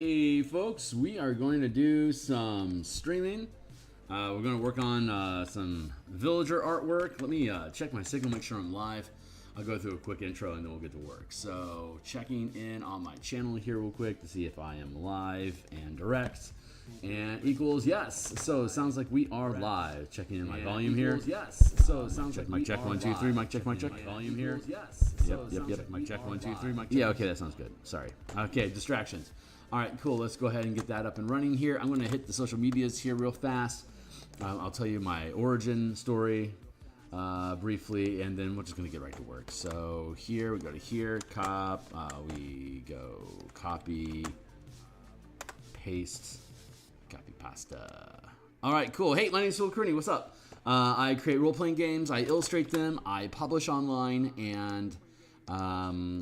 Hey folks, we are going to do some streaming. We're going to work on some villager artwork. Let me check my signal, make sure I'm live. I'll go through a quick intro and then we'll get to work. So checking in on my channel here real quick to see if I am live and direct. And equals yes. So it sounds like we are live. Checking in my volume here. Yes. So it sounds like mic check 1 2 3. Mic check. volume here. Yes. Yep. Mic check 1 2 3. Mic check. Yeah. Okay, that sounds good. Sorry. Okay, distractions. All right, cool. Let's go ahead and get that up and running here. I'm going to hit the social medias here real fast. I'll tell you my origin story briefly, and then we're just going to get right to work. So here, we go to here, we go copy, paste, copy pasta. All right, cool. Hey, my name is Phil Kearney. What's up? I create role-playing games. I illustrate them. I publish online, and I'm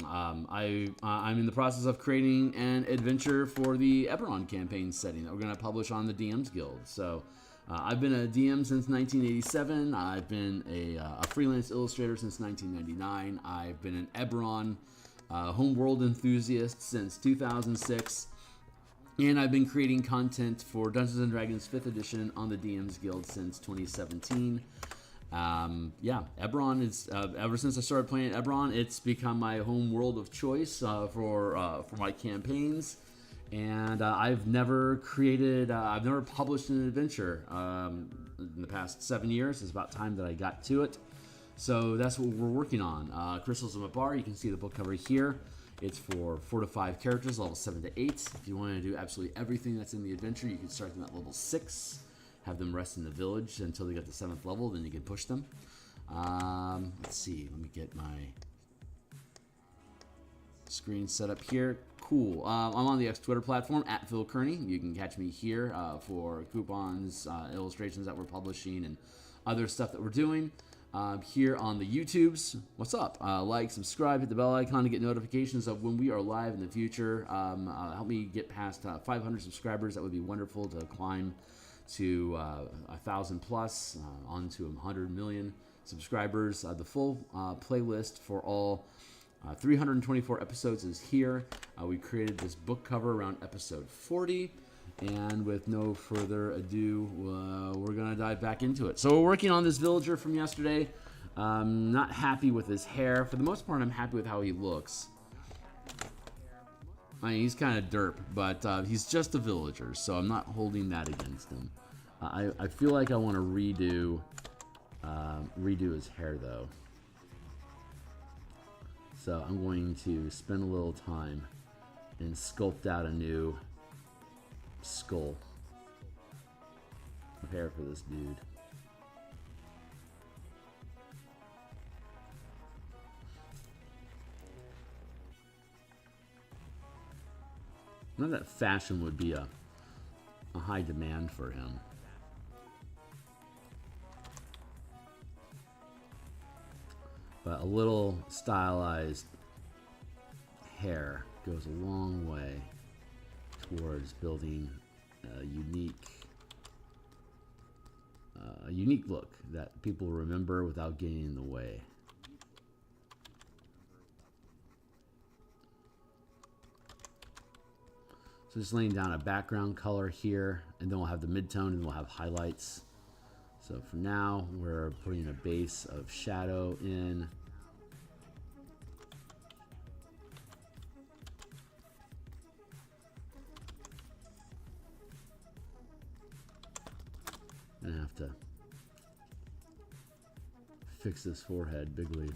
in the process of creating an adventure for the Eberron campaign setting that we're going to publish on the DMsGuild. So I've been a DM since 1987. I've been a freelance illustrator since 1999. I've been an Eberron homeworld enthusiast since 2006. And I've been creating content for Dungeons & Dragons 5th edition on the DMsGuild since 2017. Yeah, Eberron is ever since I started playing Eberron, it's become my home world of choice for my campaigns, and I've never published an adventure in the past 7 years. It's about time that I got to it, so that's what we're working on. Crystals of Mabar, you can see the book cover here. It's for 4 to 5 characters, level 7 to 8. If you want to do absolutely everything that's in the adventure, you can start them at level 6. Have them rest in the village until they get to 7th level, then you can push them. Let's see, let me get my screen set up here. Cool. I'm on the X Twitter platform at Phil Kearney. You can catch me here for coupons, illustrations that we're publishing, and other stuff that we're doing. Here on the YouTubes, what's up? Like, subscribe, hit the bell icon to get notifications of when we are live in the future. Help me get past 500 subscribers. That would be wonderful to climb to 1,000 plus, onto 100 million subscribers. The full playlist for all 324 episodes is here. We created this book cover around episode 40, and with no further ado, we're gonna dive back into it. So we're working on this villager from yesterday. Not happy with his hair. For the most part, I'm happy with how he looks. I mean, he's kind of derp, but he's just a villager, so I'm not holding that against him. I feel like I want to redo his hair, though. So I'm going to spend a little time and sculpt out a new skull of hair for this dude. Not that fashion would be a high demand for him. But a little stylized hair goes a long way towards building a unique look that people remember without getting in the way. So just laying down a background color here, and then we'll have the midtone, and we'll have highlights. So for now, we're putting a base of shadow in. And I have to fix this forehead bigly.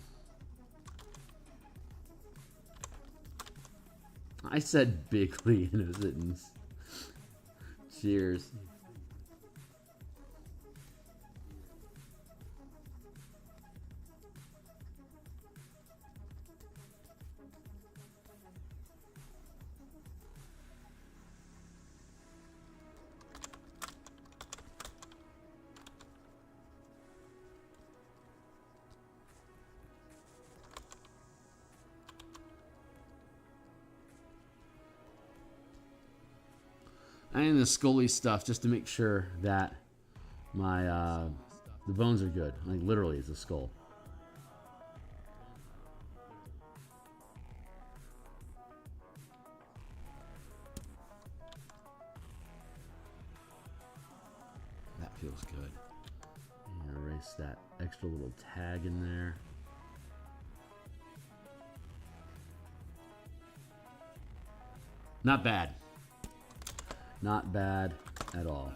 I said bigly in a sentence. Cheers. And the scully stuff just to make sure that my the bones are good. Like literally, it's a skull. feels good. Erase that extra little tag in there. Not bad. Not bad at all.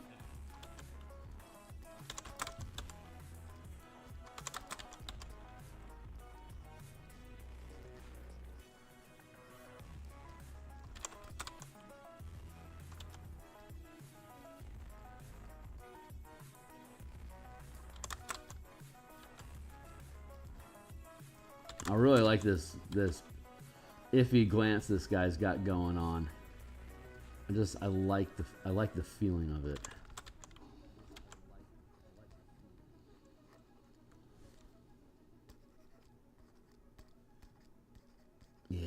I really like this iffy glance this guy's got going on. I like the feeling of it. Yeah.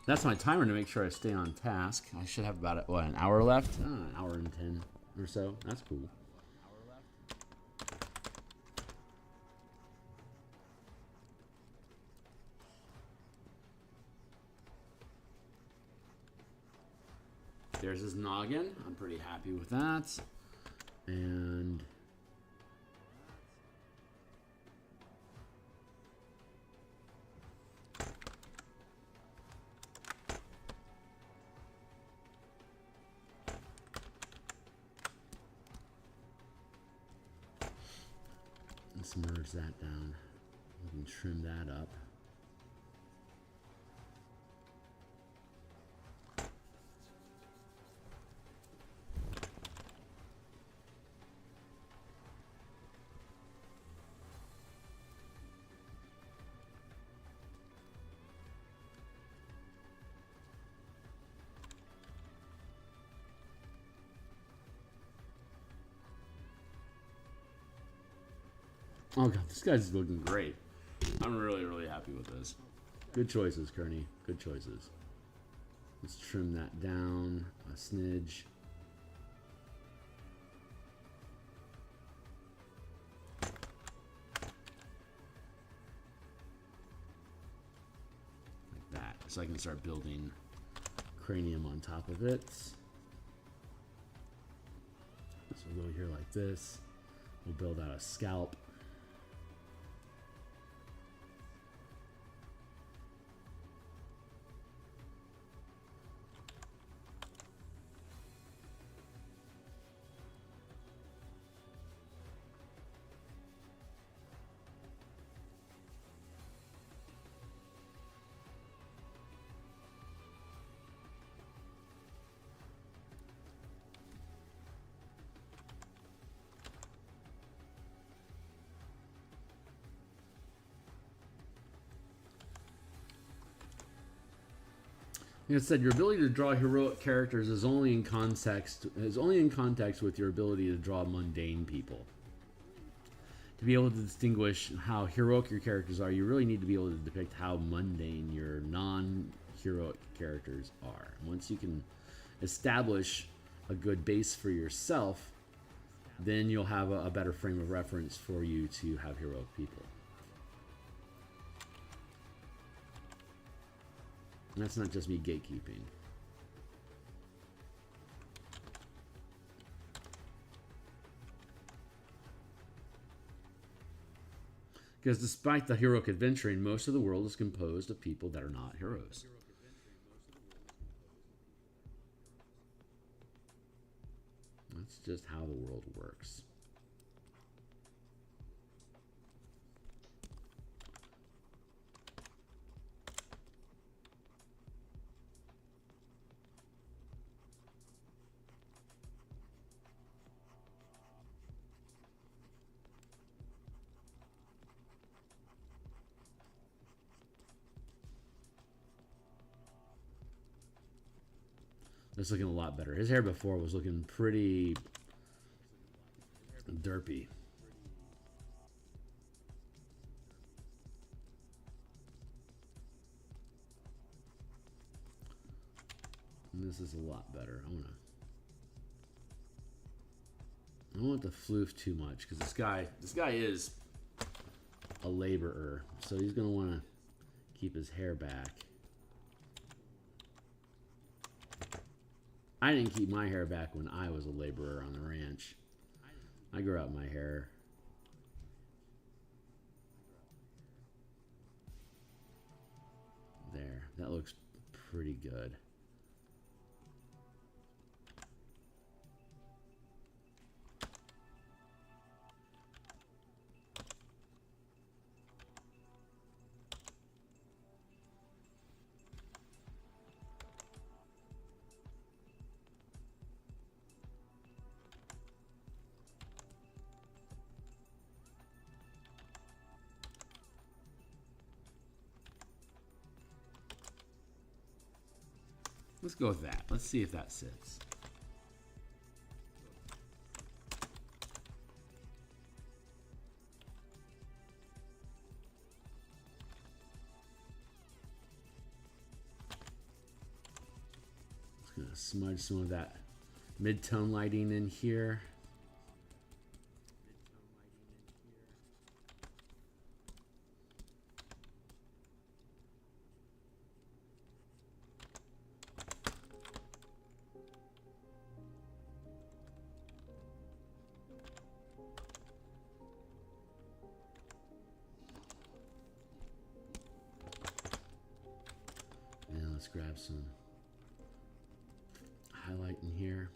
That's my timer to make sure I stay on task. I should have about, what, an hour left? An hour and 10 or so. That's cool. There's his noggin. I'm pretty happy with that. And let's merge that down. We can trim that up. Oh god, this guy's looking great. I'm really, really happy with this. Good choices, Kearney. Good choices. Let's trim that down a smidge. Like that. So I can start building cranium on top of it. So we'll go here like this. We'll build out a scalp. Like I said, your ability to draw heroic characters is only in context with your ability to draw mundane people. To be able to distinguish how heroic your characters are, you really need to be able to depict how mundane your non-heroic characters are. Once you can establish a good base for yourself, then you'll have a better frame of reference for you to have heroic people. And that's not just me gatekeeping. Because despite the heroic adventuring, most of the world is composed of people that are not heroes. That's just how the world works. It's looking a lot better. His hair before was looking pretty derpy. And this is a lot better. I don't want the floof too much because this guy is a laborer, so he's gonna want to keep his hair back. I didn't keep my hair back when I was a laborer on the ranch. I grew out my hair. There, that looks pretty good. Let's go with that. Let's see if that sits. Just gonna smudge some of that mid-tone lighting in here. Let's grab some highlight in here.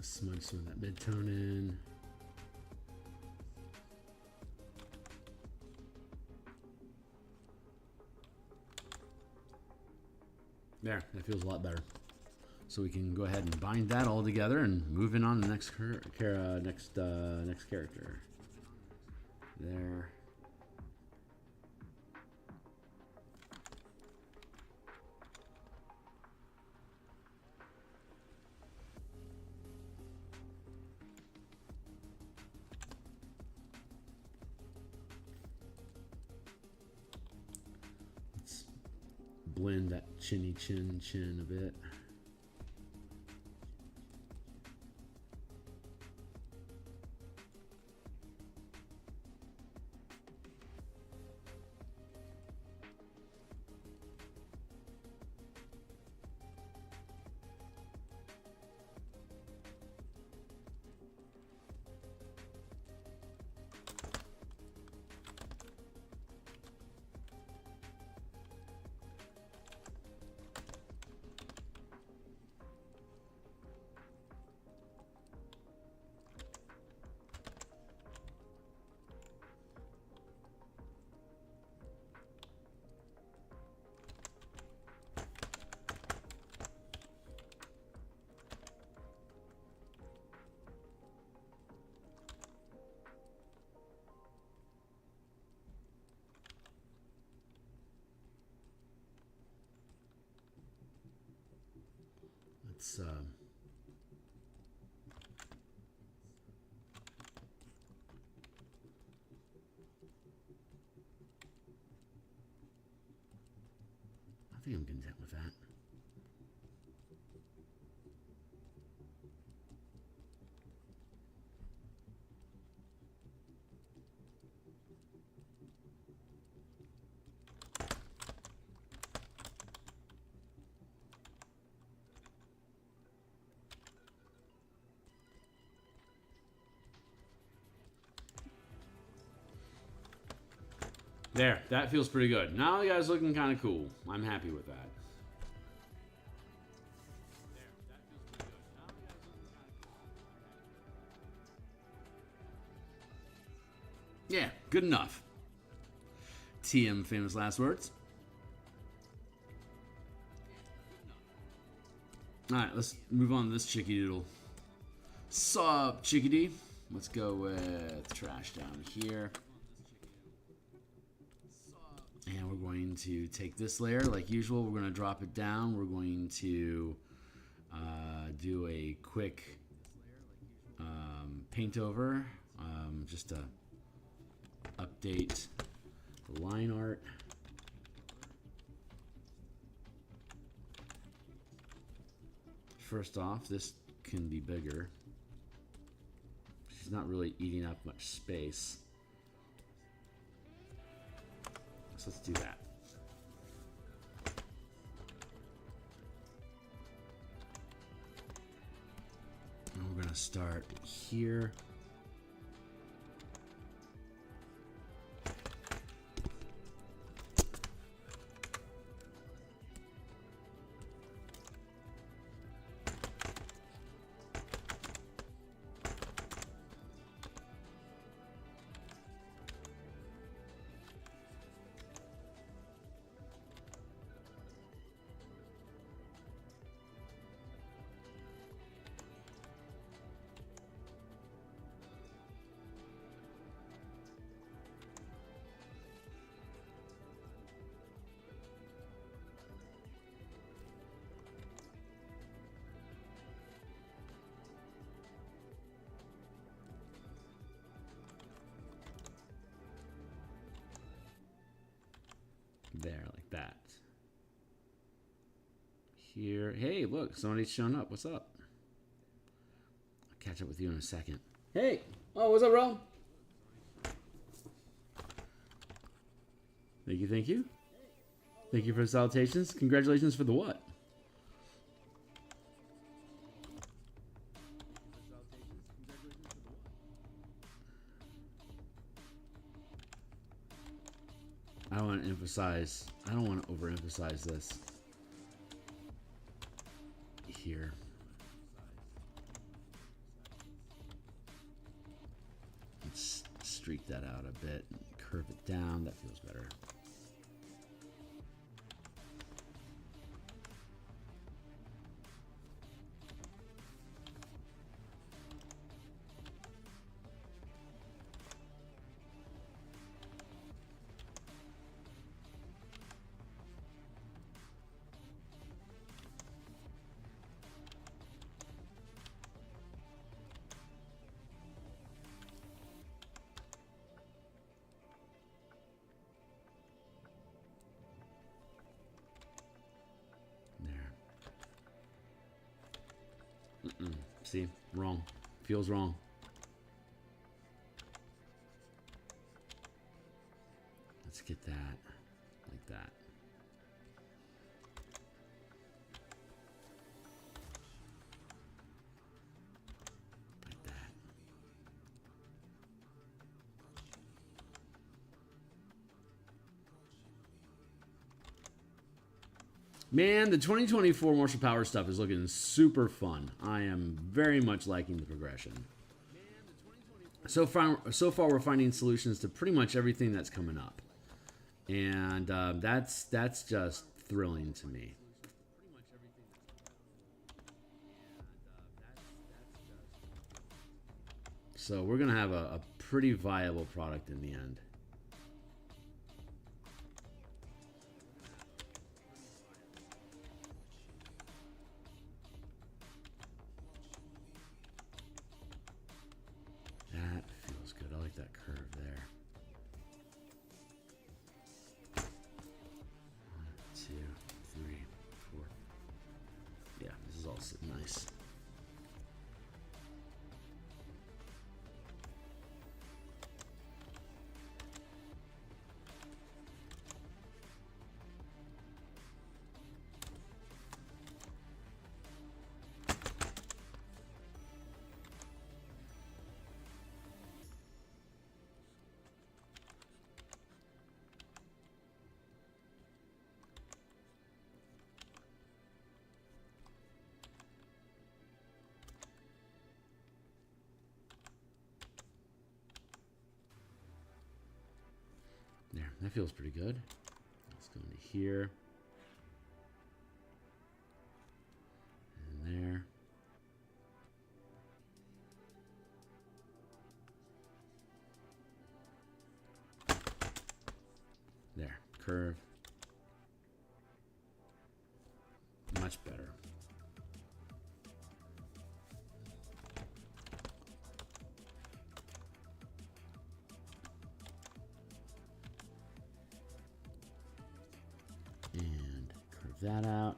Smudge some of that mid-tone in. There, that feels a lot better. So we can go ahead and bind that all together and move in on the next next character. There. Blend that chinny chin a bit. Let's I think I'm content with that. There, that feels pretty good. Now the guy's looking kind of cool. I'm happy with that. Good enough. TM famous last words. Alright, let's move on to this chicky doodle. Sup, chickadee? Let's go with trash down here. And we're going to take this layer like usual. We're going to drop it down. We're going to do a quick paint over just to update the line art. First off, this can be bigger. She's not really eating up much space. So let's do that. And we're going to start here. There, like that. Here. Hey, look, somebody's shown up. What's up? I'll catch up with you in a second. Hey! Oh, what's up, bro? Thank you, thank you. Thank you for the salutations. Congratulations for the what? I don't want to emphasize, I don't want to overemphasize this here. Let's streak that out a bit, and curve it down, that feels better. See, wrong. Feels wrong. Let's get that like that. Like that. Man, the 2024 Martial Power stuff is looking super fun. I am very much liking the progression. So far we're finding solutions to pretty much everything that's coming up. And that's just thrilling to me. So we're going to have a pretty viable product in the end. That feels good. I like that curve there. 1, 2, 3, 4. Yeah, this is all sitting nice. That feels pretty good. Let's go into here. And there. There. Curve. Much better. And curve that out.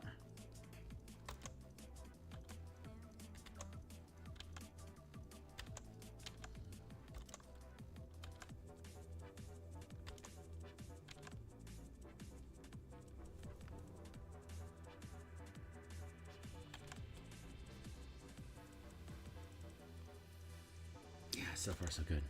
Yeah, so far so good.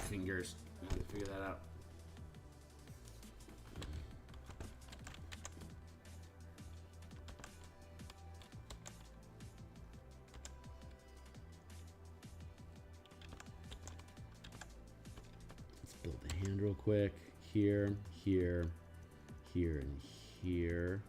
Fingers. I have to figure that out. Let's build the hand real quick. Here, here, here, and here.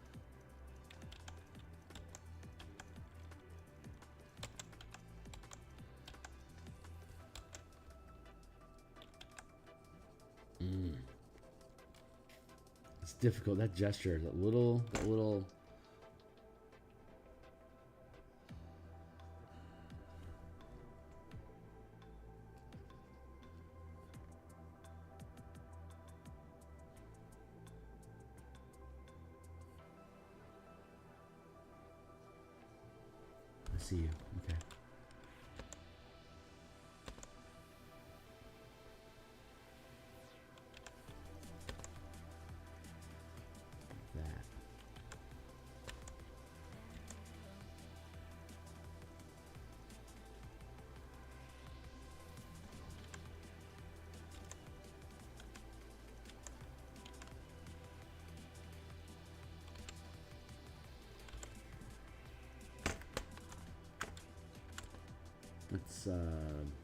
It's difficult. That gesture, that little. I see you. Okay. That.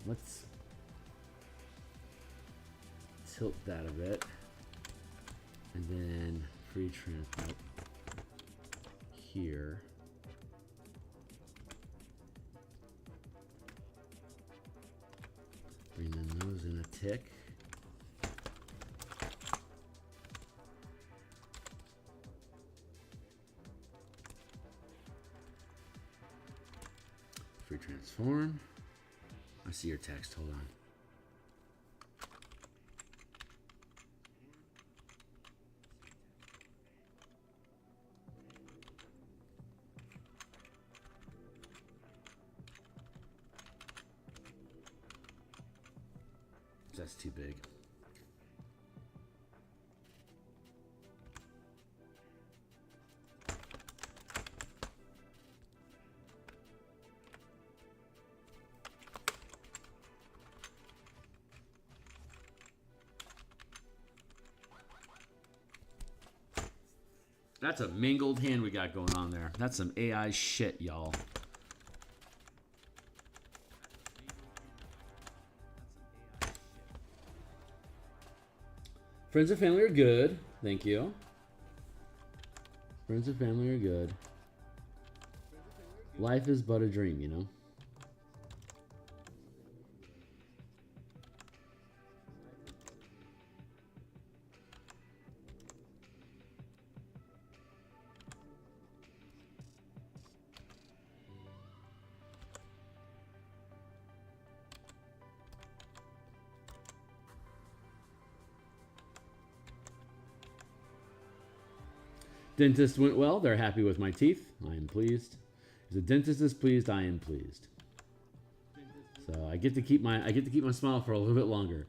Let's tilt that a bit, and then free transmit here. Bring in those in a tick. Free transform. I see your text. Hold on. That's too big. That's a mingled hand we got going on there. That's some AI shit, y'all. Friends and family are good. Thank you. Friends and family are good. Life is but a dream, you know? Dentist went well. They're happy with my teeth. I am pleased. If the dentist is pleased, I am pleased. So I get to keep my smile for a little bit longer.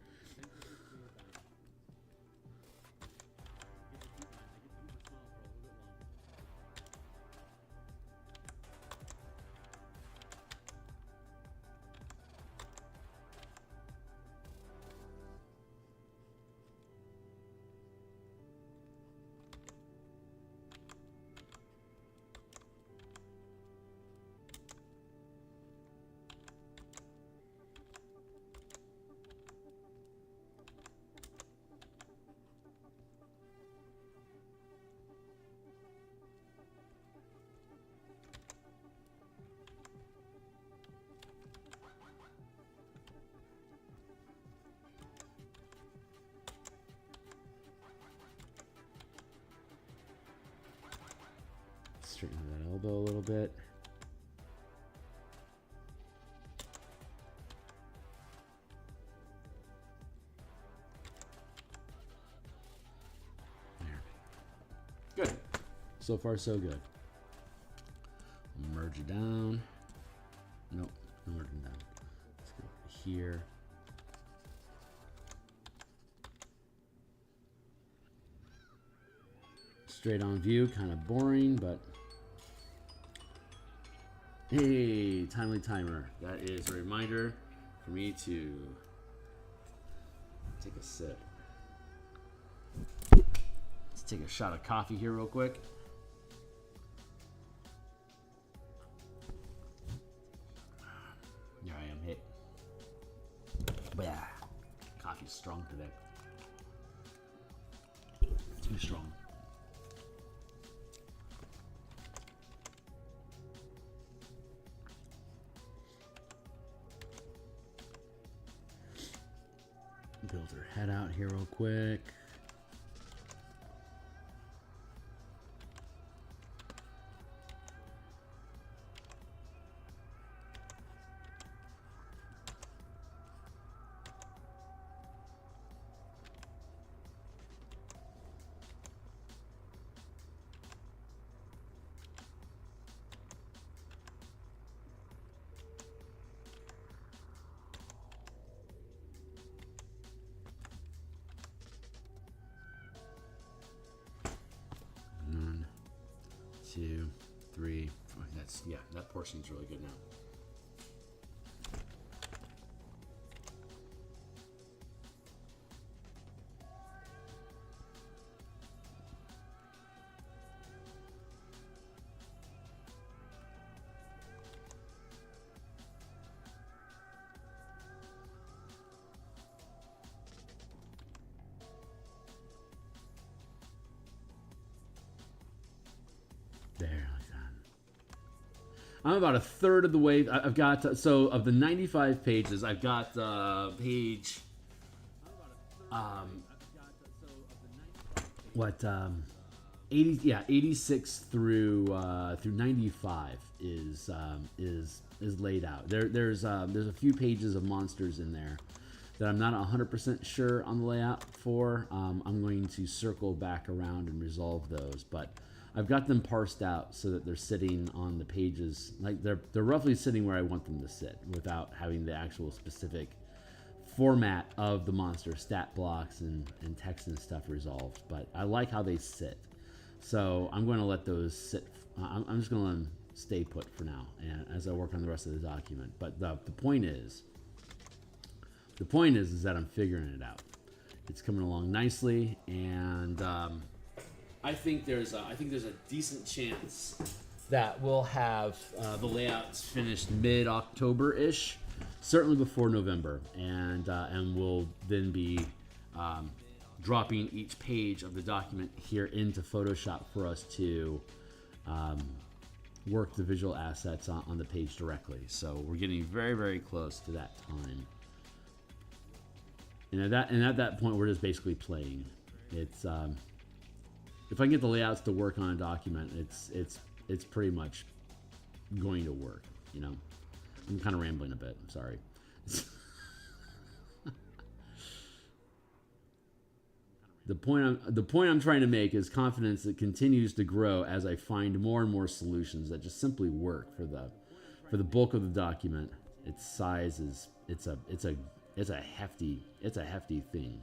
elbow a little bit. There. Good. So far, so good. Merge it down. Nope, no merging down. Let's go here. Straight on view, kind of boring, but hey, timely timer. That is a reminder for me to take a sip. Let's take a shot of coffee here real quick. Here I am, hit. Yeah, coffee's strong today. Too strong. Build her head out here real quick. Two, three. Oh, that's, yeah, that portion's really good now. There, like that. I'm about a third of the way. I've got, so of the 95 pages, I've got page, what, 80, yeah, 86 through 95 is laid out. There's a few pages of monsters in there that I'm not 100% sure on the layout for. I'm going to circle back around and resolve those, but I've got them parsed out so that they're sitting on the pages, like they're roughly sitting where I want them to sit without having the actual specific format of the monster, stat blocks and text and stuff resolved. But I like how they sit. So I'm going to let those sit. I'm just going to let them stay put for now, and as I work on the rest of the document. But the point is that I'm figuring it out. It's coming along nicely, and I think there's a decent chance that we'll have the layouts finished mid-October-ish, certainly before November, and we'll then be dropping each page of the document here into Photoshop for us to work the visual assets on the page directly. So we're getting very, very close to that time. And at that point, we're just basically playing. It's if I can get the layouts to work on a document, it's pretty much going to work. You know, I'm kind of rambling a bit. I'm sorry. The point I'm trying to make is confidence that continues to grow as I find more and more solutions that just simply work for the bulk of the document. Its size is it's a hefty thing.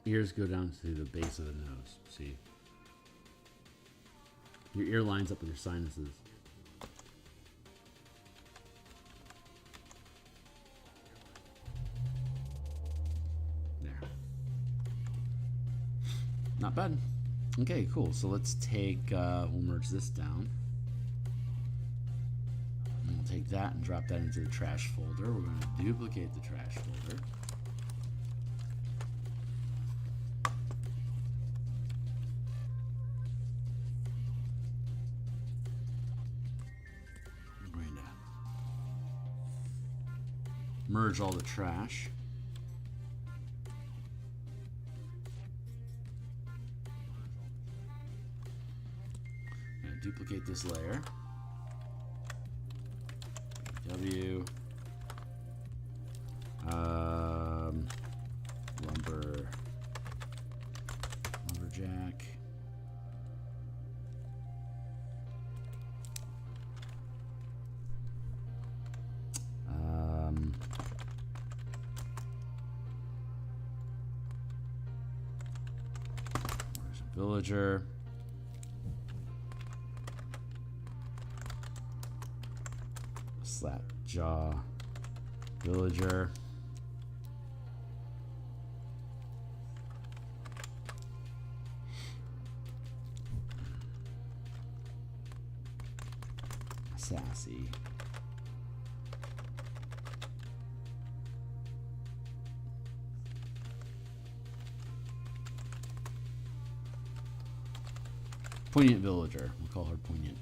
ears go down to the base of the nose. See? Your ear lines up with your sinuses. There. Not bad. Okay, cool. So let's take, we'll merge this down. And we'll take that and drop that into the trash folder. We're going to duplicate the trash folder. I'm going to merge all the trash. Duplicate this layer. W. Lumberjack. Where's a villager? Slap jaw villager. Sassy. Poignant villager. We'll call her Poignant.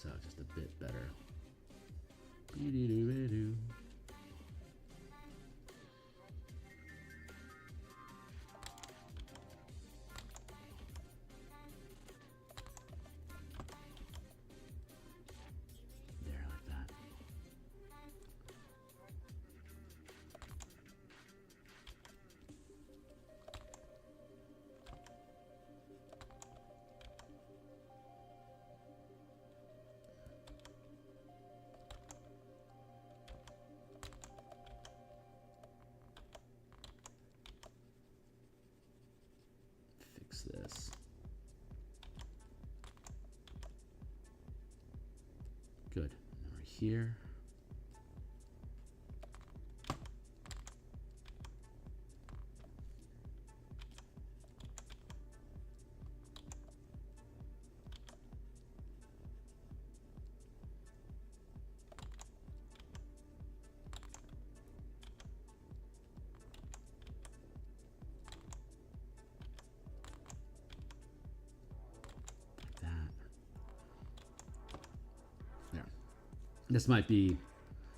Out just a bit better. Be-dee-doo-be-doo. There, like that. This. Good. And over here.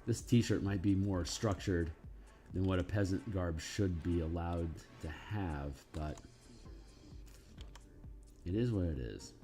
This t-shirt might be more structured than what a peasant garb should be allowed to have, but it is what it is.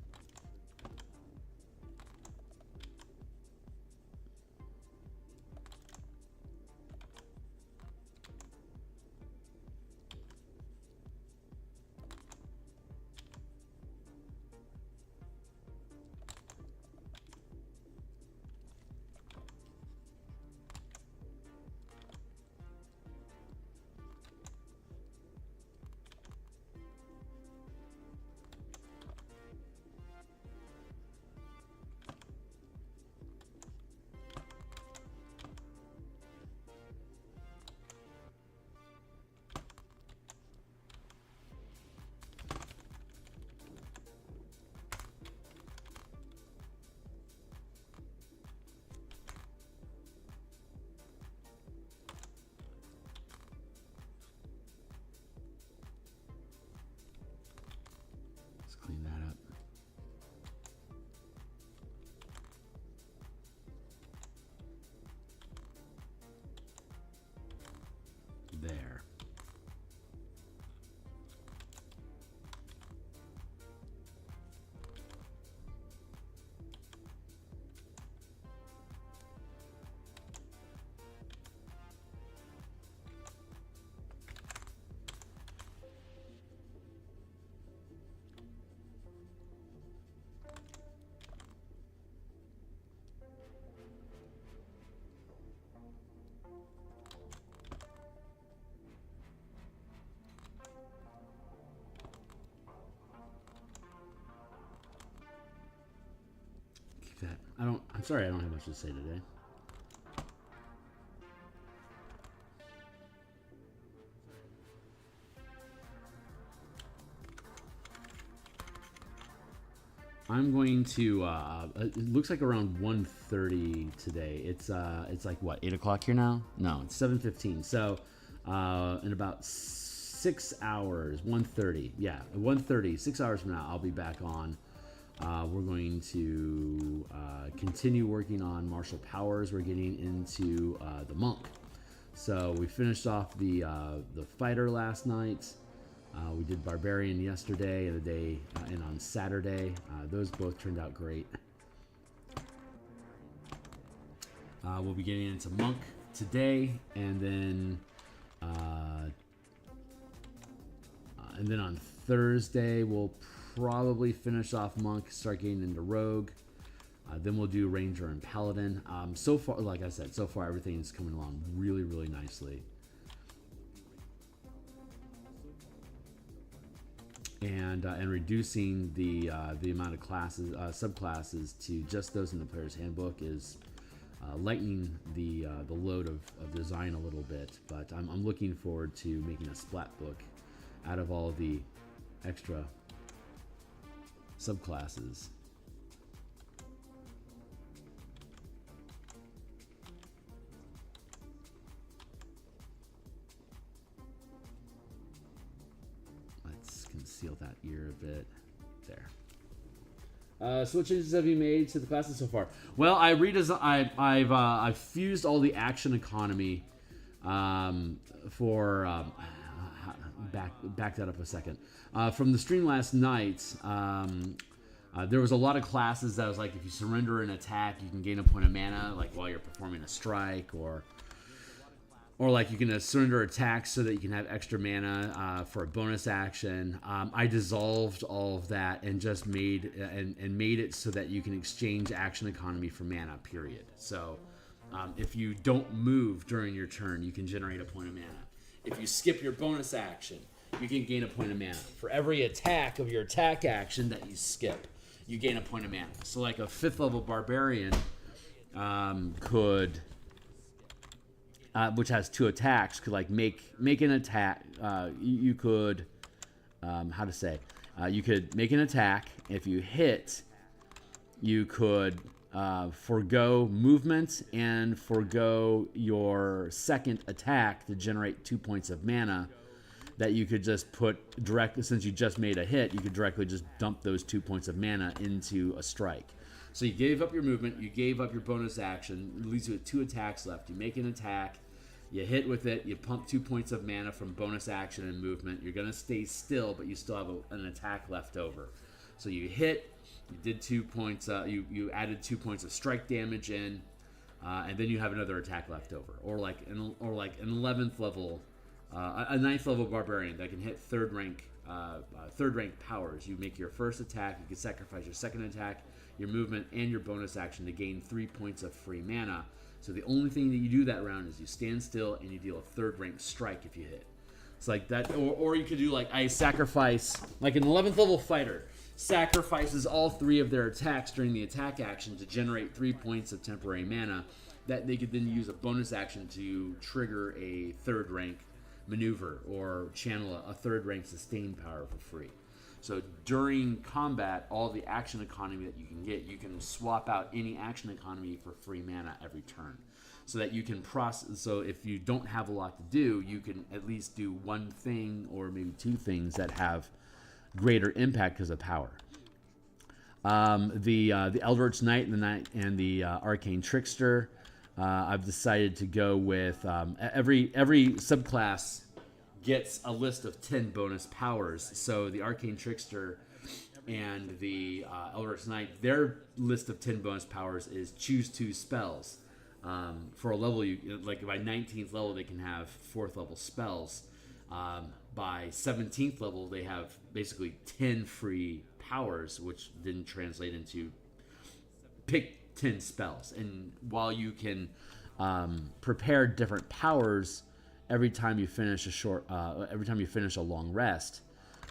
sorry, I don't have much to say today. I'm going to. It looks like around 1:30 today. It's like what, 8 o'clock here now? No, it's 7:15. So in about 6 hours, 1:30. Yeah, 1:30. 6 hours from now, I'll be back on. We're going to continue working on martial powers. We're getting into the monk. So we finished off the fighter last night. We did barbarian yesterday and and on Saturday. Those both turned out great. We'll be getting into monk today, and then on Thursday we'll probably finish off monk, start getting into rogue. Then we'll do ranger and paladin. So far, like I said, so far everything's coming along really, really nicely. And reducing the amount of classes, subclasses to just those in the player's handbook is lightening the load of design a little bit. But I'm looking forward to making a splat book out of all the extra subclasses. Conceal that ear a bit. There. So what changes have you made to the classes so far? Well, I've fused all the action economy for back that up a second. From the stream last night, there was a lot of classes that was like, if you surrender an attack, you can gain a point of mana, like while you're performing a strike, or like you can surrender attacks so that you can have extra mana for a bonus action. I dissolved all of that and just made it so that you can exchange action economy for mana, period. So if you don't move during your turn, you can generate a point of mana. If you skip your bonus action, you can gain a point of mana. For every attack of your attack action that you skip, you gain a point of mana. So like a 5th level barbarian could... which has 2 attacks, could like make an attack. You could, you could make an attack. If you hit, you could forego movement and forego your second attack to generate 2 points of mana that you could just put directly, since you just made a hit, you could directly just dump those 2 points of mana into a strike. So you gave up your movement, you gave up your bonus action, it leaves you with 2 attacks left. You make an attack, you hit with it, you pump 2 points of mana from bonus action and movement. You're going to stay still, but you still have an attack left over. So you hit, you did 2 points, you added 2 points of strike damage in, and then you have another attack left over. Or like an 11th level, a 9th level barbarian that can hit third rank powers. You make your first attack, you can sacrifice your second attack, your movement, and your bonus action to gain 3 points of free mana. So the only thing that you do that round is you stand still and you deal a third rank strike if you hit. It's like that, or you could do like, I sacrifice, like an 11th level fighter sacrifices all 3 of their attacks during the attack action to generate 3 points of temporary mana that they could then use a bonus action to trigger a third rank maneuver or channel a third rank sustain power for free. So during combat, all the action economy that you can get, you can swap out any action economy for free mana every turn. So that you can process, so if you don't have a lot to do, you can at least do one thing or maybe 2 things that have greater impact because of power. The Eldritch Knight and the Arcane Trickster, I've decided to go with every subclass gets a list of 10 bonus powers. So the Arcane Trickster and the Eldritch Knight, their list of 10 bonus powers is choose 2 spells. For a level, like by 19th level, they can have 4th level spells. By 17th level, they have basically 10 free powers, which didn't translate into pick 10 spells. And while you can prepare different powers every time you finish a long rest,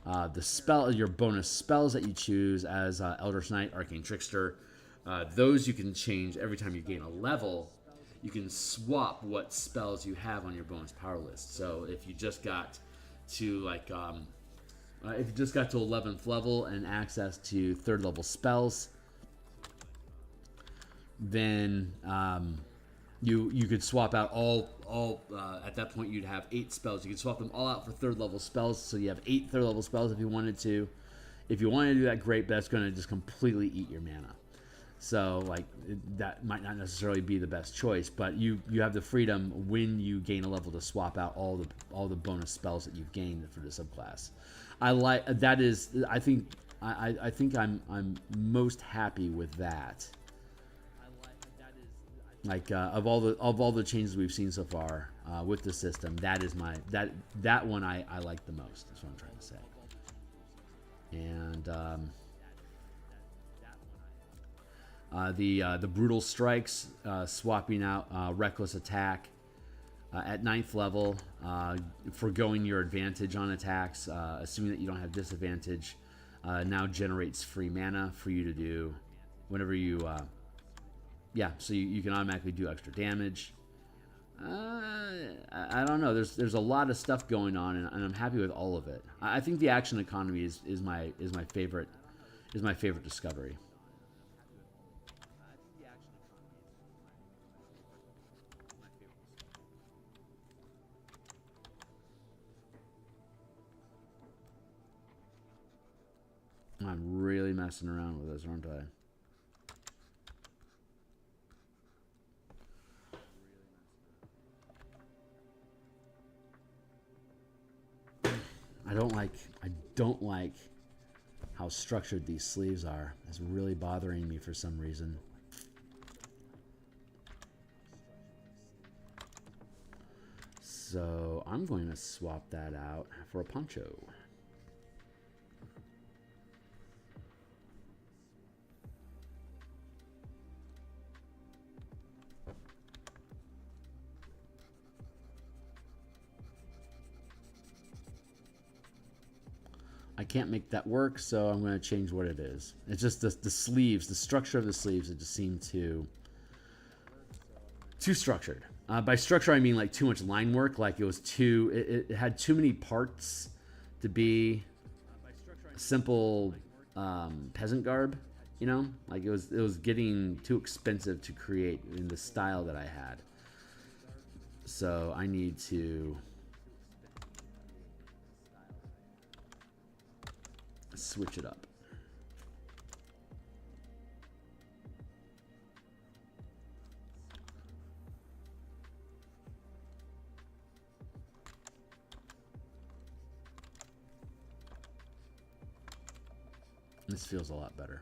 your bonus spells that you choose as Eldritch Knight, Arcane Trickster, those you can change every time you gain a level. You can swap what spells you have on your bonus power list. So if you just got to like, if you just got to 11th level and access to 3rd level spells, then you could swap out all at that point you'd have 8 spells. You could swap them all out for 3rd level spells, so you have 8 3rd level spells if you wanted to. If you wanted to do that, great, but that's going to just completely eat your mana. So like that might not necessarily be the best choice, but you have the freedom when you gain a level to swap out all the bonus spells that you've gained for the subclass. I like that. Is I think I'm most happy with that. Like of all the changes we've seen so far with the system, that is that one I like the most. That's what I'm trying to say. And the brutal strikes, swapping out reckless attack at 9th level, forgoing your advantage on attacks, assuming that you don't have disadvantage, now generates free mana for you to do whenever you. So you can automatically do extra damage. I don't know. There's a lot of stuff going on, and I'm happy with all of it. I think the action economy is my favorite discovery. I'm really messing around with this, aren't I? I don't like how structured these sleeves are. It's really bothering me for some reason. So I'm going to swap that out for a poncho. I can't make that work, so I'm going to change what it is. It's just the sleeves, the structure of the sleeves, it just seemed too structured. By structure, I mean like too much line work. Like it was it had too many parts to be simple peasant garb. You know, like it was getting too expensive to create in the style that I had. So I need to switch it up. This feels a lot better.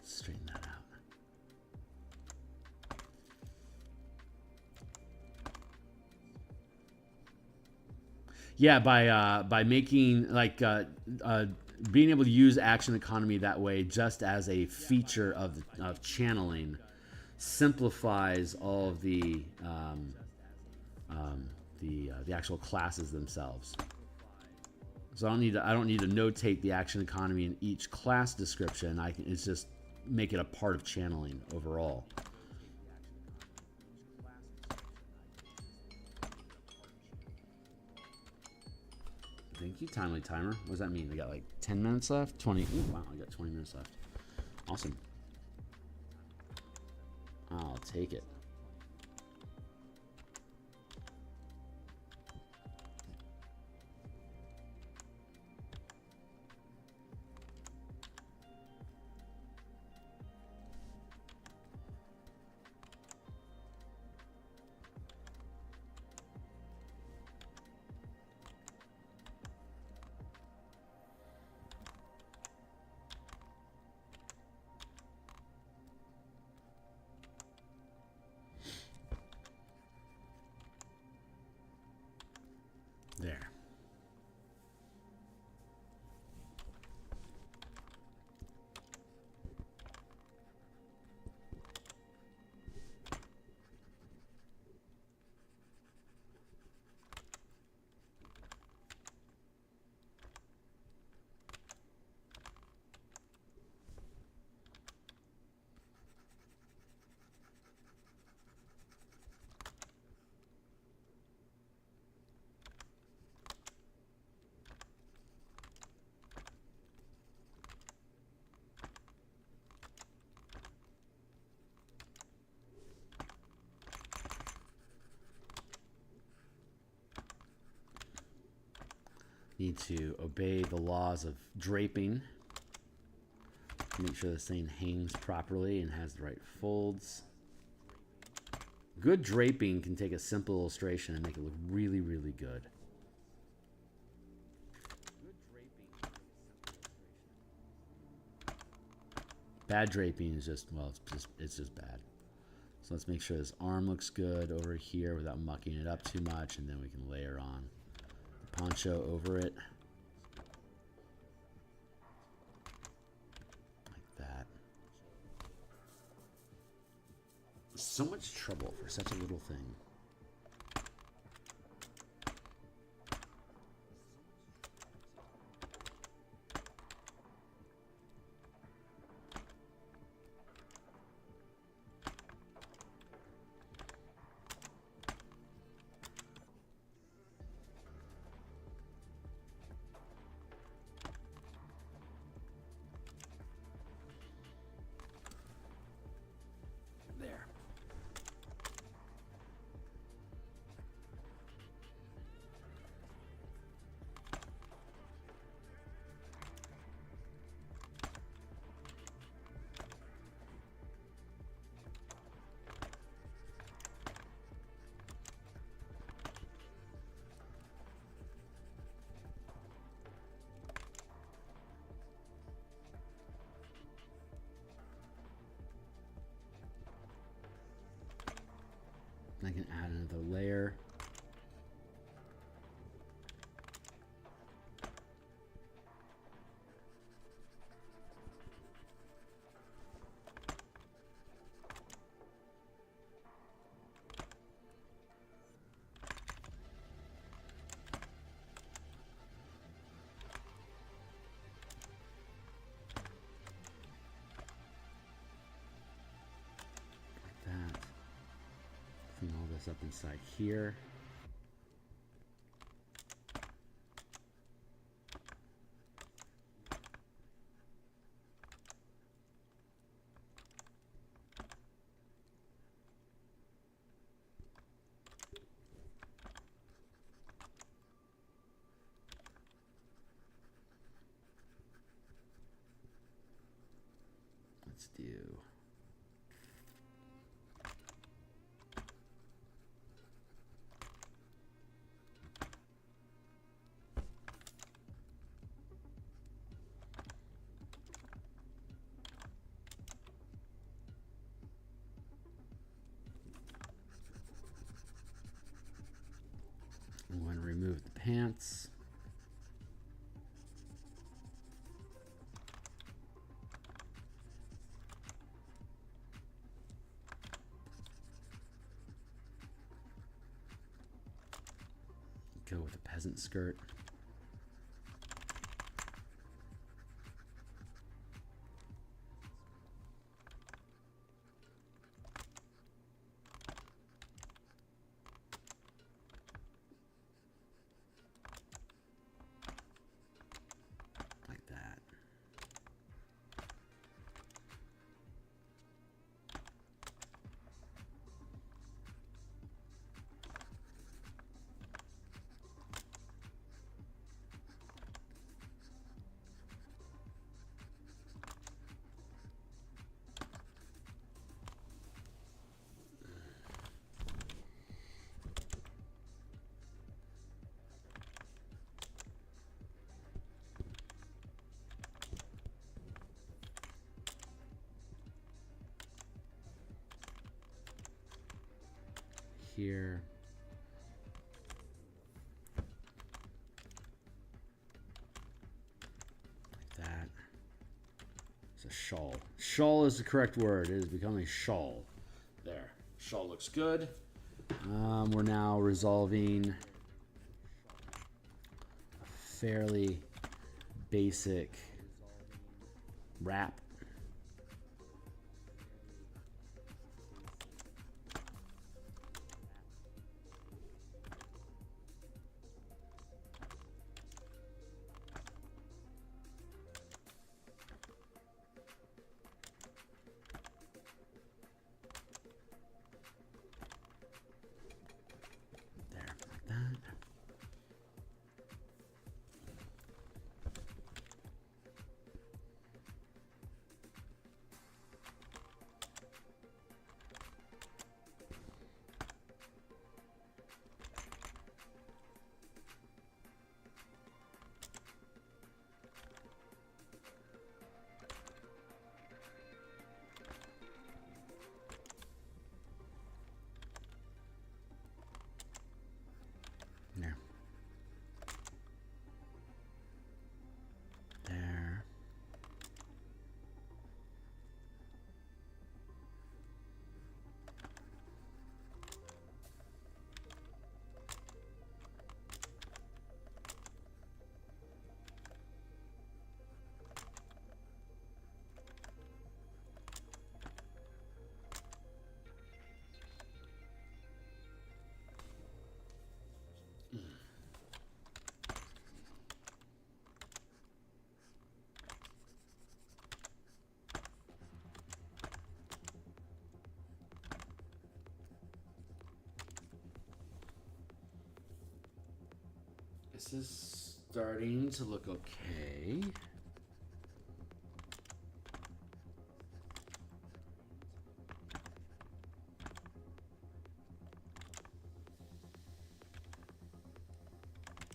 Straighten that out. Yeah, by making like being able to use action economy that way, just as a feature of channeling, simplifies all of the actual classes themselves. So I don't need to notate the action economy in each class description. It's just make it a part of channeling overall. Thank you, timely timer. What does that mean? We got like 10 minutes left? 20. Ooh, wow, I got 20 minutes left. Awesome. I'll take it. There. Need to obey the laws of draping. Make sure this thing hangs properly and has the right folds. Good draping can take a simple illustration and make it look really, really good. Bad draping is just, well, it's just bad. So let's make sure this arm looks good over here without mucking it up too much, and then we can layer on poncho over it like that. So much trouble for such a little thing. I can add another layer. All this up inside here. Let's do I'm going to remove the pants. Go with a peasant skirt. here. Like that. It's a shawl. Shawl is the correct word. It has become a shawl. There. Shawl looks good. We're now resolving a fairly basic wrap. There. There. This is starting to look okay.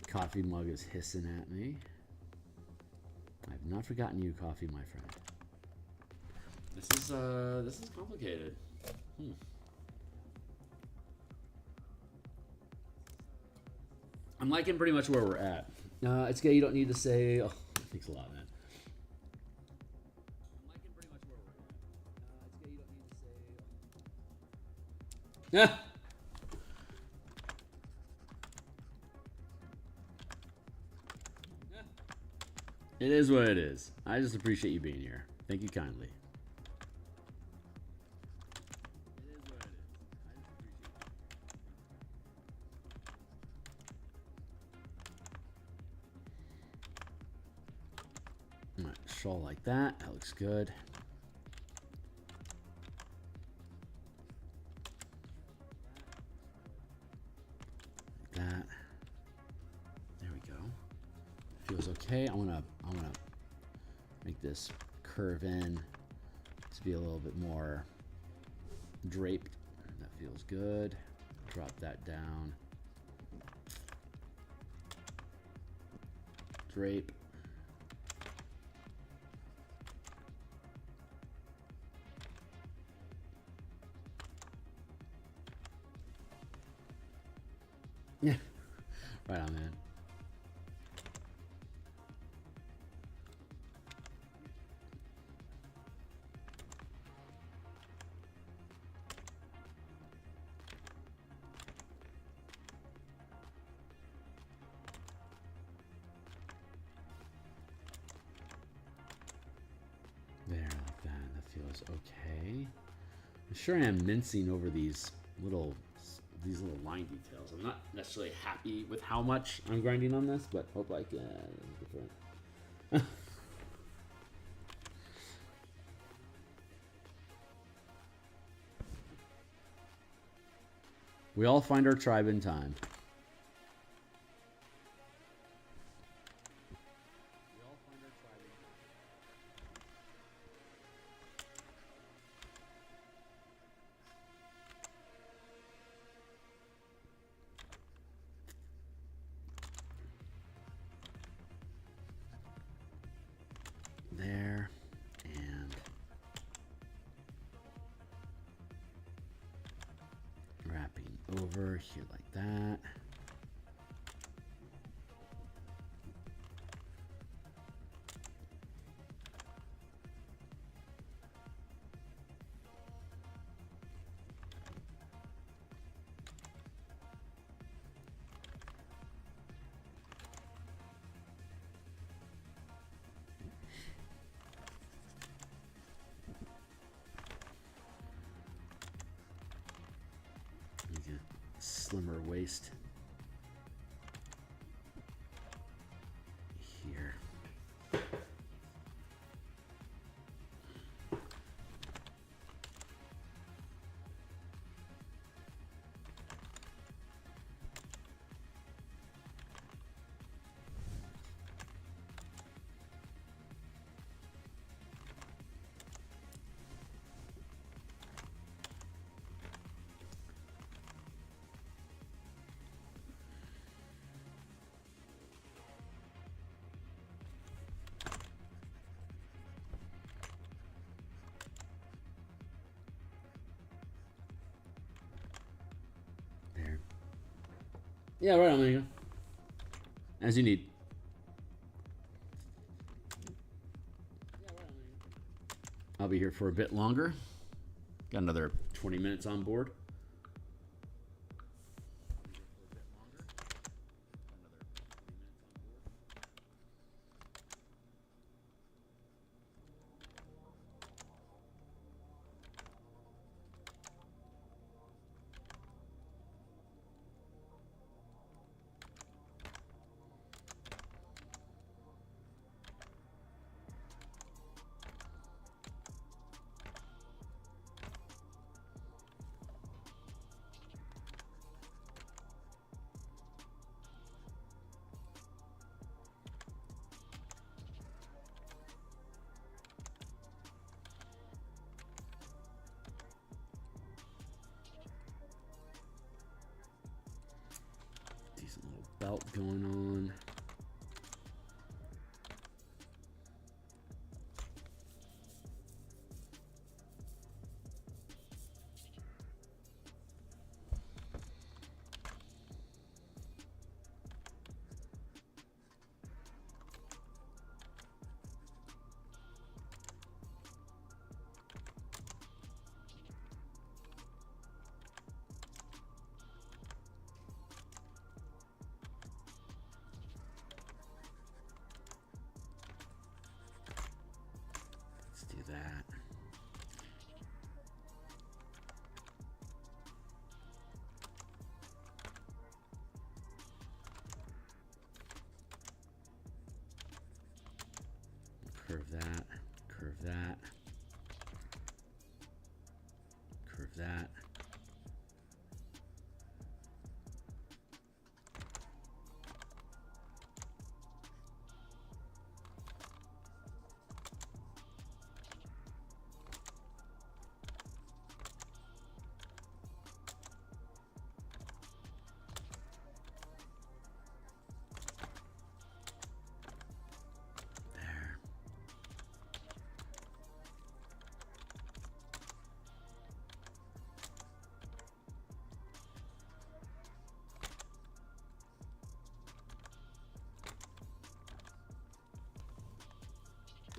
Coffee mug is hissing at me. I have not forgotten you, coffee, my friend. This is complicated. I'm liking pretty much where we're at. It's okay, you don't need to say. Oh, thanks a lot, man. I'm liking pretty much where we're at. It's okay, you don't need to say. Yeah. It is what it is. I just appreciate you being here. Thank you kindly. It is what it is. I just appreciate it. Alright, shawl like that. That looks good. Like that. There we go. Feels okay. I wanna make this curve in to be a little bit more draped. That feels good. Drop that down. Drape. Yeah. Right on, man. There, like that. That feels okay. I'm sure I am mincing over these little line details. I'm not necessarily happy with how much I'm grinding on this, but hope I can. Different. We all find our tribe in time. There and wrapping over here like that. Slimmer waist here. Yeah, right on, Mega. As you need. I'll be here for a bit longer. Got another 20 minutes on board. Decent little belt going on. Let's do that. Curve that, curve that, curve that.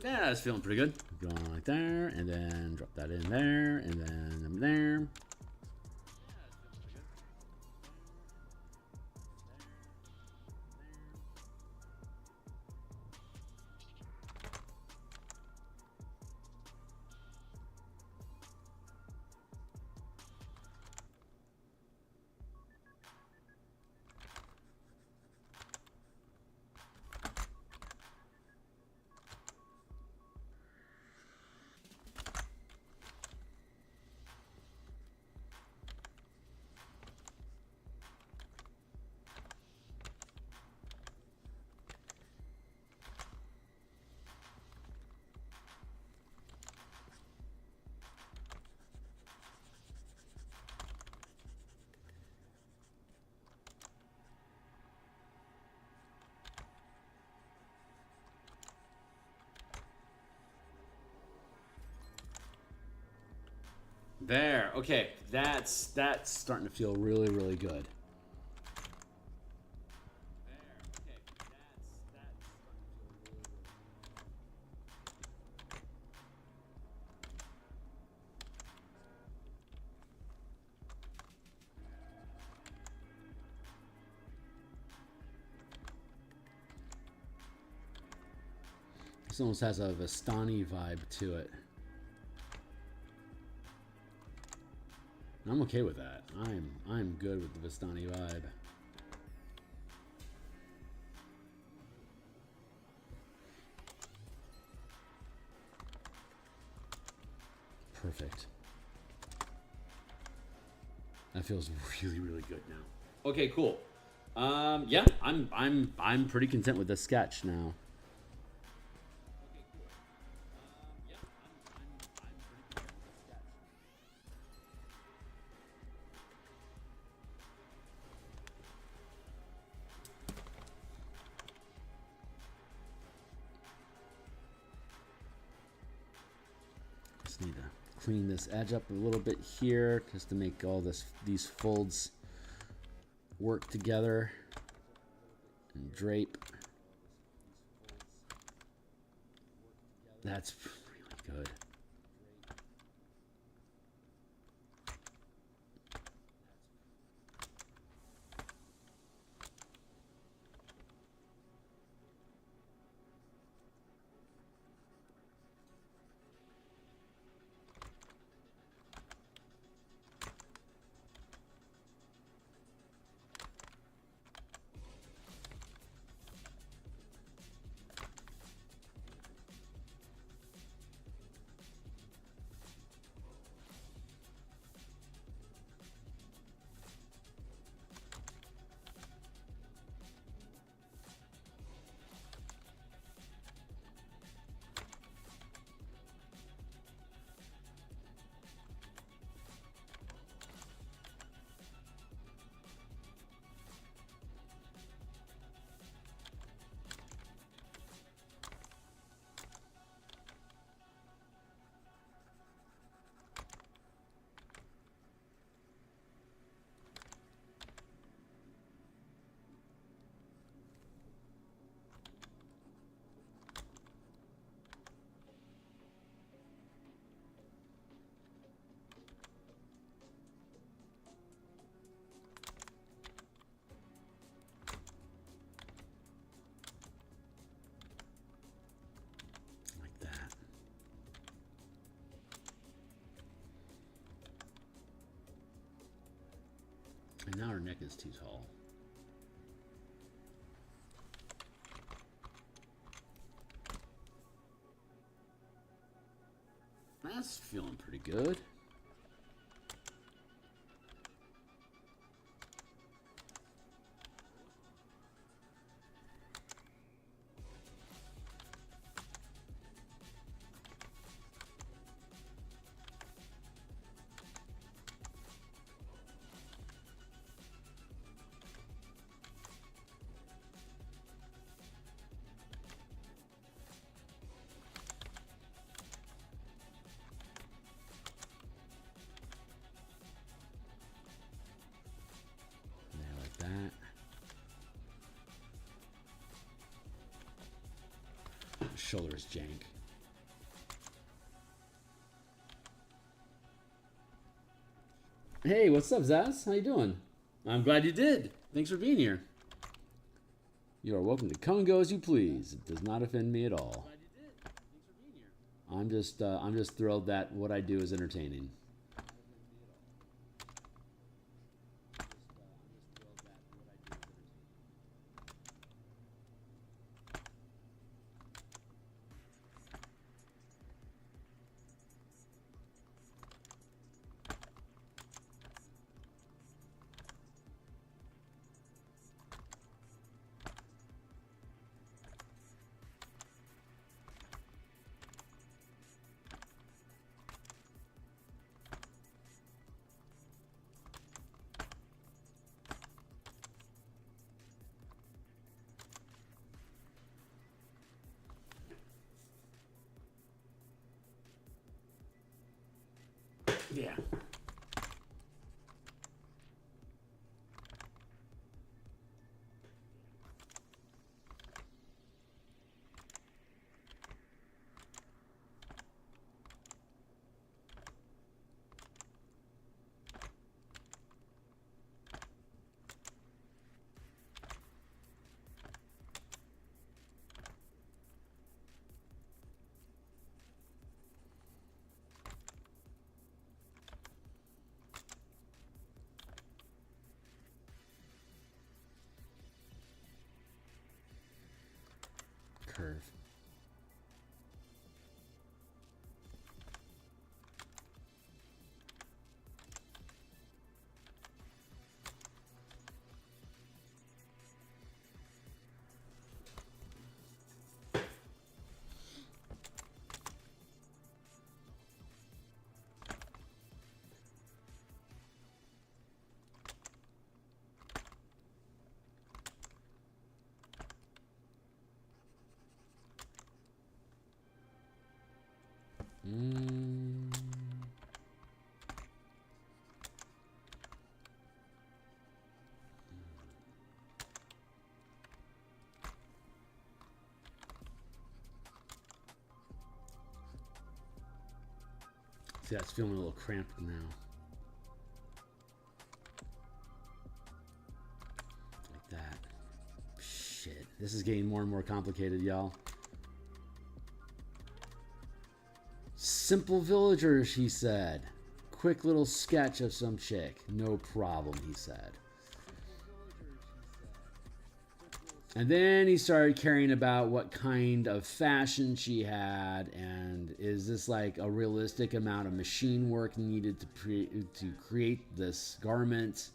Yeah, it's feeling pretty good. Going on like there, and then drop that in there, and then there. There. Okay. That's starting to feel really, really good. This almost has a Vistani vibe to it. I'm okay with that. I'm good with the Vistani vibe. Perfect. That feels really, really good now. Okay, cool. Yeah, I'm pretty content with this sketch now. Just need to clean this edge up a little bit here just to make all these folds work together and drape. That's really good. And now her neck is too tall. That's feeling pretty good. Shoulder is jank. Hey, what's up, Zaz? How you doing? I'm glad you did. Thanks for being here. You are welcome to come and go as you please. It does not offend me at all. I'm just thrilled that what I do is entertaining. Yeah. Curve. See, that's feeling a little cramped now. Like that. Shit. This is getting more and more complicated, y'all. Simple villager, she said. Quick little sketch of some chick. No problem, he said. And then he started caring about what kind of fashion she had, and is this like a realistic amount of machine work needed to create this garment,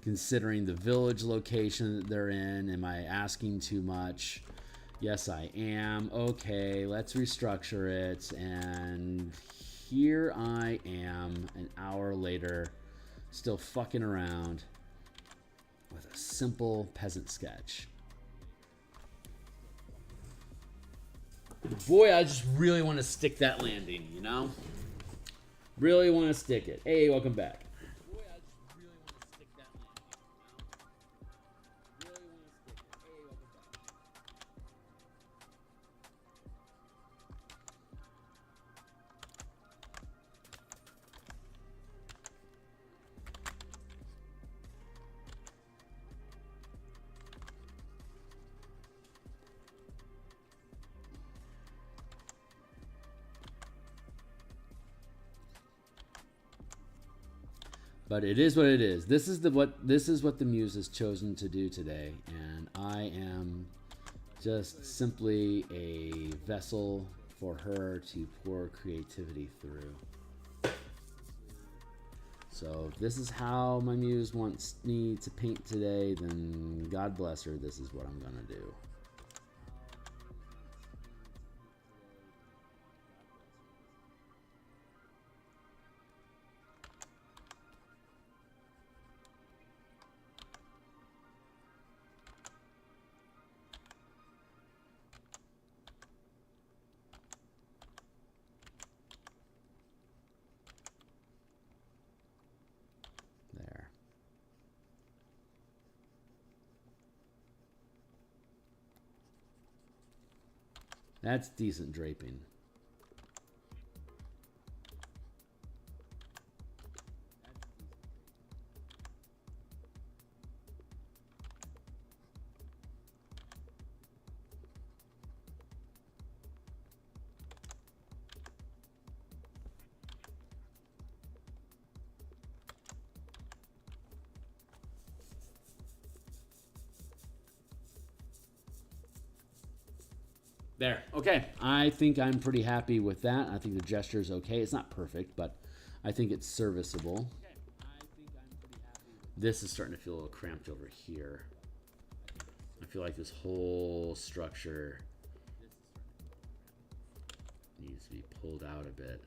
considering the village location that they're in? Am I asking too much? Yes, I am. Okay, let's restructure it. And here I am, an hour later, still fucking around with a simple peasant sketch. Boy, I just really want to stick that landing, you know? Really want to stick it. Hey, welcome back. Boy, I just really want to stick that landing, you know? Really want to stick it. Hey, welcome back. But it is what it is. This is what the muse has chosen to do today, and I am just simply a vessel for her to pour creativity through. So if this is how my muse wants me to paint today, then God bless her, this is what I'm gonna do. That's decent draping. There. Okay. I think I'm pretty happy with that. I think the gesture is okay. It's not perfect, but I think it's serviceable. This is starting to feel a little cramped over here. I feel like this whole structure needs to be pulled out a bit.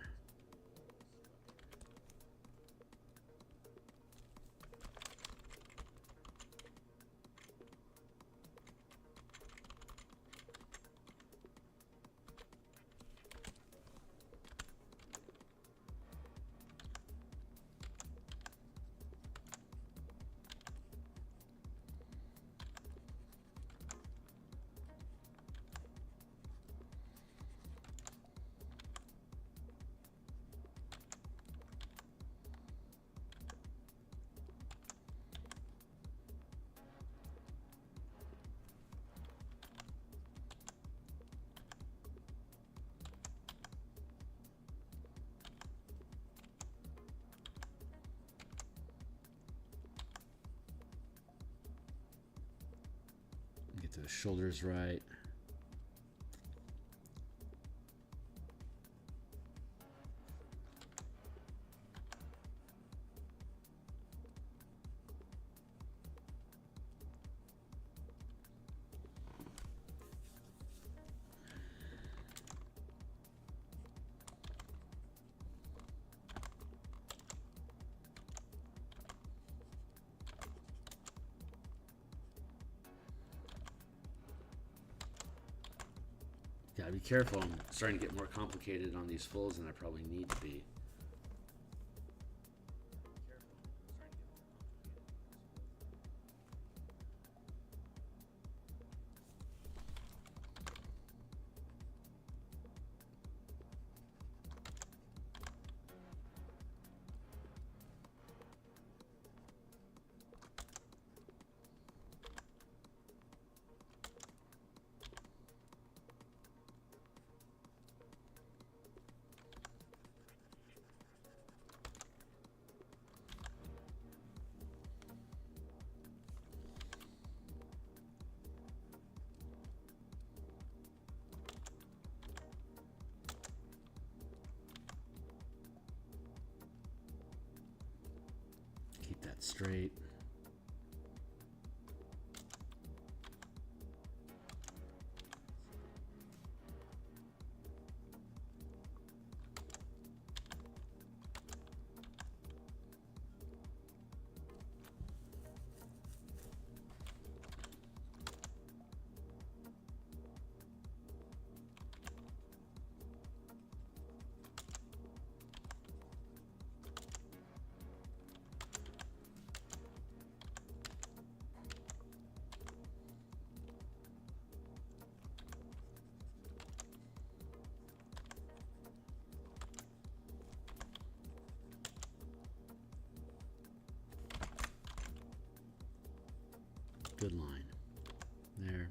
Get the shoulders right. Gotta be careful. I'm starting to get more complicated on these fulls than I probably need to be. Keep that straight. Good line. There.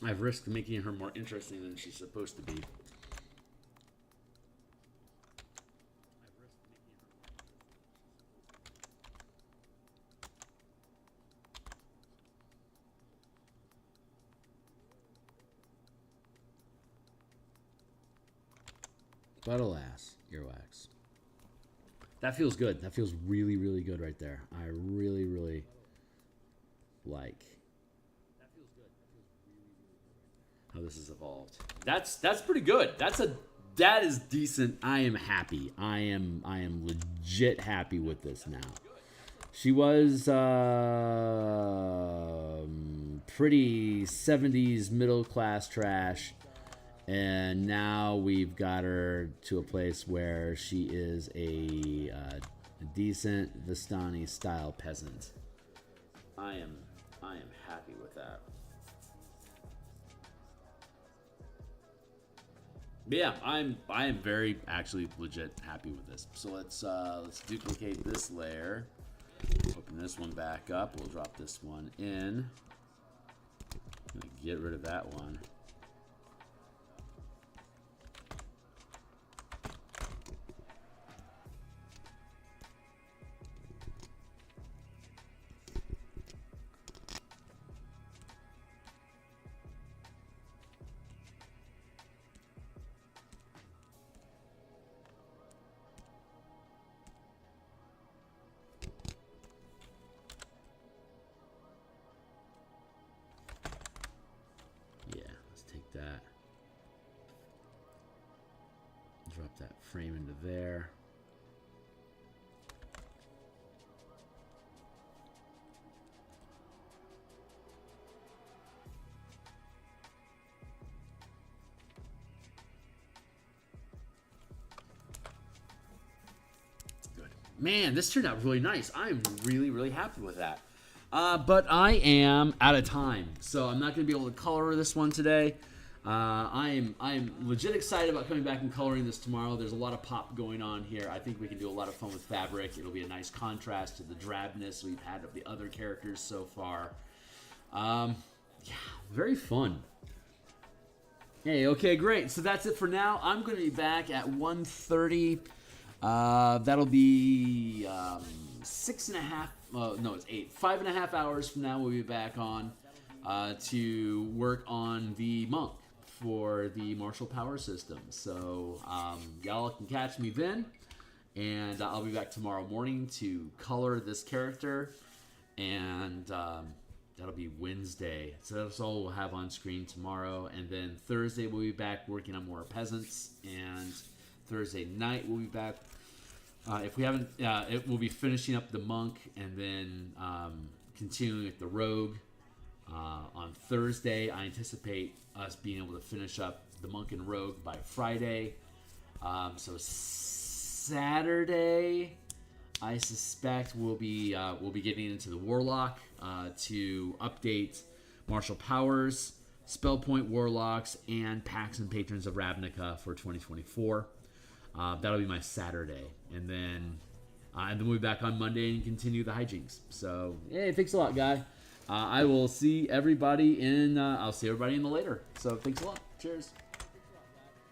I've risked making her more interesting than she's supposed to be. But alas, earwax. That feels good. That feels really, really good right there. I really, really like how this has evolved. That's pretty good. That is decent. I am happy. I am legit happy with this now. She was pretty 70s middle class trash, and now we've got her to a place where she is a decent Vistani style peasant. I am happy with that. But yeah, I am very actually legit happy with this. So let's duplicate this layer. Open this one back up. We'll drop this one in. Get rid of that one. drop that frame into there. Man, this turned out really nice. I'm really, really happy with that. But I am out of time, so I'm not going to be able to color this one today. I'm legit excited about coming back and coloring this tomorrow. There's a lot of pop going on here. I think we can do a lot of fun with fabric. It'll be a nice contrast to the drabness we've had of the other characters so far. Yeah, very fun. Hey, okay, great. So that's it for now. I'm going to be back at 1:30. That'll be 6.5. No, it's 8. 5.5 hours from now, we'll be back on to work on the monk for the martial power system. So y'all can catch me then, and I'll be back tomorrow morning to color this character, and that'll be Wednesday. So that's all we'll have on screen tomorrow, and then Thursday we'll be back working on more peasants, and Thursday night we'll be back. If we haven't, we'll be finishing up the monk and then continuing with the rogue. On Thursday, I anticipate us being able to finish up the monk and rogue by Friday. So Saturday, I suspect we'll be getting into the Warlock to update martial powers, Point Warlocks, and Pacts and Patrons of Ravnica for 2024. That'll be my Saturday, and then we'll be back on Monday and continue the hijinks. So, hey, thanks a lot, guy. I will see everybody in. I'll see everybody in the later. So, thanks a lot. Cheers.